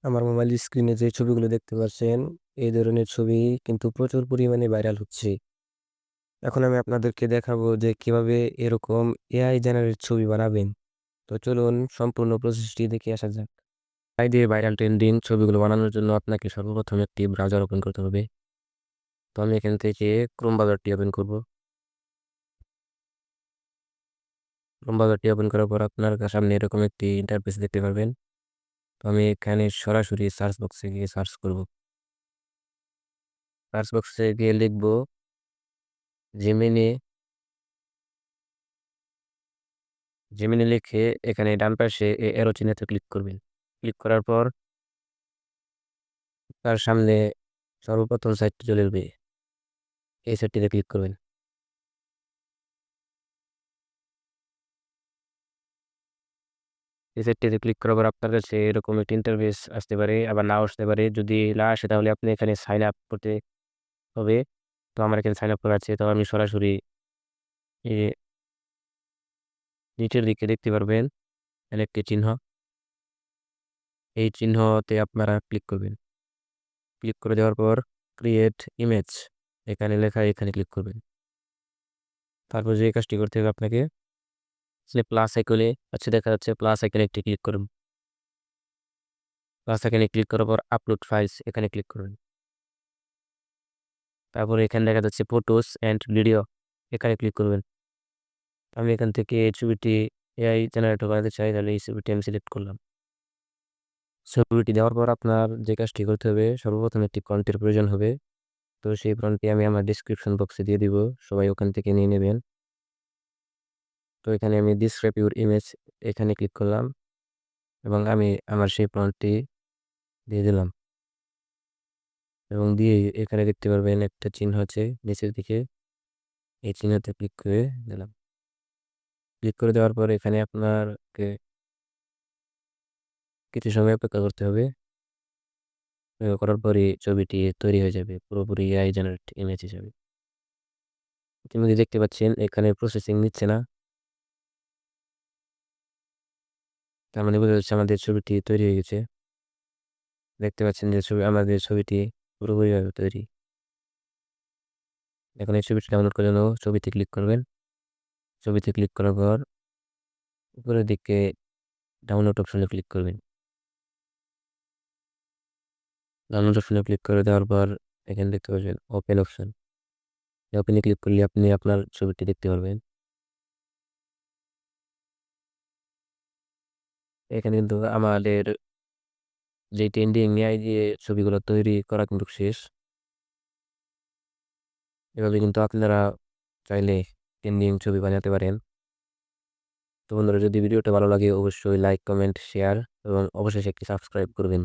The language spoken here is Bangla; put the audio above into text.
আমার মোবাইল স্ক্রিনে যে ছবিগুলো দেখতে পাচ্ছেন, এই ধরনের ছবি কিন্তু প্রচুর পরিমাণে ভাইরাল হচ্ছে। এখন আমি আপনাদেরকে দেখাবো যে কিভাবে এরকম এআই জেনারেট ছবি বানাবেন। তো চলুন সম্পূর্ণ প্রসেসটি দেখে আসা যাক। এআই দিয়ে ভাইরাল ট্রেন্ডিং ছবিগুলো বানানোর জন্য আপনাকে সর্বপ্রথম একটি ব্রাউজার ওপেন করতে হবে। তো আমি এখান থেকে ক্রোম ব্রাউজারটি ওপেন করব। ক্রোম ব্রাউজারটি ওপেন করার পর আপনার সামনে এরকম একটি ইন্টারফেস দেখতে পারবেন। তো আমি এখানে সরাসরি সার্চ বক্সে গিয়ে সার্চ করব। সার্চ বক্সে গিয়ে লিখব জেমিনি। জেমিনি লিখে এখানে ডান পাশে এরো চিহ্নতে ক্লিক করবেন। ক্লিক করার পর তার সামনে সর্বপ্রথম সাইটটি চলে আসবে। এই সাইটটিতে ক্লিক করবেন। এই সাইটটিতে ক্লিক করার পর আপনার কাছে এরকম একটি ইন্টারফেস আসতে পারে, আবার নাও আসতে পারে। যদি না আসে তাহলে আপনি এখানে সাইন আপ করতে হবে। তো আমার এখানে সাইন আপ করা আছে। তো আমি সরাসরি এ নিচের দিকে দেখতে পারবেন এখানে একটি চিহ্ন। এই চিহ্নতে আপনারা ক্লিক করবেন। ক্লিক করে দেওয়ার পর ক্রিয়েট ইমেজ এখানে লেখা, এখানে ক্লিক করবেন। তারপর যে কাজটি করতে হবে আপনাকে, প্লাস আইকনে দেখা যাচ্ছে, প্লাস আইকনে একটি ক্লিক করুন। প্লাস আইকনে ক্লিক করার পর আপলোড ফাইলস এখানে ক্লিক করুন। তারপর এখানে দেখা যাচ্ছে ফটোস অ্যান্ড ভিডিও, এখানে ক্লিক করবেন। আমি এখান থেকে এই ছবিটি এআই জেনারেটর বানাতে চাই, তাহলে এই ছবিটি আমি সিলেক্ট করলাম। ছবিটি দেওয়ার পর আপনার যে কাজটি করতে হবে, সর্বপ্রথম একটি ফন্টের প্রয়োজন হবে। তো সেই ফন্টটি আমি আমার ডিসক্রিপশন বক্সে দিয়ে দিব, সবাই ওখান থেকে নিয়ে নেবেন। তো এখানে আমি ডিসক্রাইব ইউর ইমেজ এখানে ক্লিক করলাম এবং আমি আমার সেই ফন্টটি দিয়ে দিলাম এবং দিয়ে এখানে দেখতে পারবেন একটা চিহ্ন আছে নিচের দিকে, এই চিহ্নতে ক্লিক করে দিলাম। ক্লিক করে দেওয়ার পর এখানে আপনাকে কিছু সময় অপেক্ষা করতে হবে। করার পরই ছবিটি তৈরি হয়ে যাবে পুরোপুরি এআই জেনারেট ইমেজ হিসাবে। ইতিমধ্যে দেখতে পাচ্ছেন এখানে প্রসেসিং নিচ্ছে না, তার মানে বোঝা যাচ্ছে আমাদের ছবিটি তৈরি হয়ে গেছে। দেখতে পাচ্ছেন যে আমাদের ছবিটি পুরোপুরিভাবে তৈরি। এখন এই ছবিটি ডাউনলোড করার জন্য ছবিতে ক্লিক করবেন। ছবিতে ক্লিক করার পর উপরের দিকে ডাউনলোড অপশনে ক্লিক করবেন। ডাউনলোড অপশনে ক্লিক করে দেওয়ার পর এখানে দেখতে পাচ্ছেন ওপেন অপশন। ওপেনে ক্লিক করলে আপনি আপনার ছবিটি দেখতে পারবেন। এখানে কিন্তু আমাদের যে ট্রেন্ডিং এআই দিয়ে ছবিগুলো তৈরি করা কিন্তু শেষ। এভাবে কিন্তু আপনারা চাইলে ট্রেন্ডিং ছবি বানাতে পারেন। তো বন্ধুরা, যদি ভিডিওটা ভালো লাগে অবশ্যই লাইক, কমেন্ট, শেয়ার এবং অবশ্যই একটি সাবস্ক্রাইব করবেন।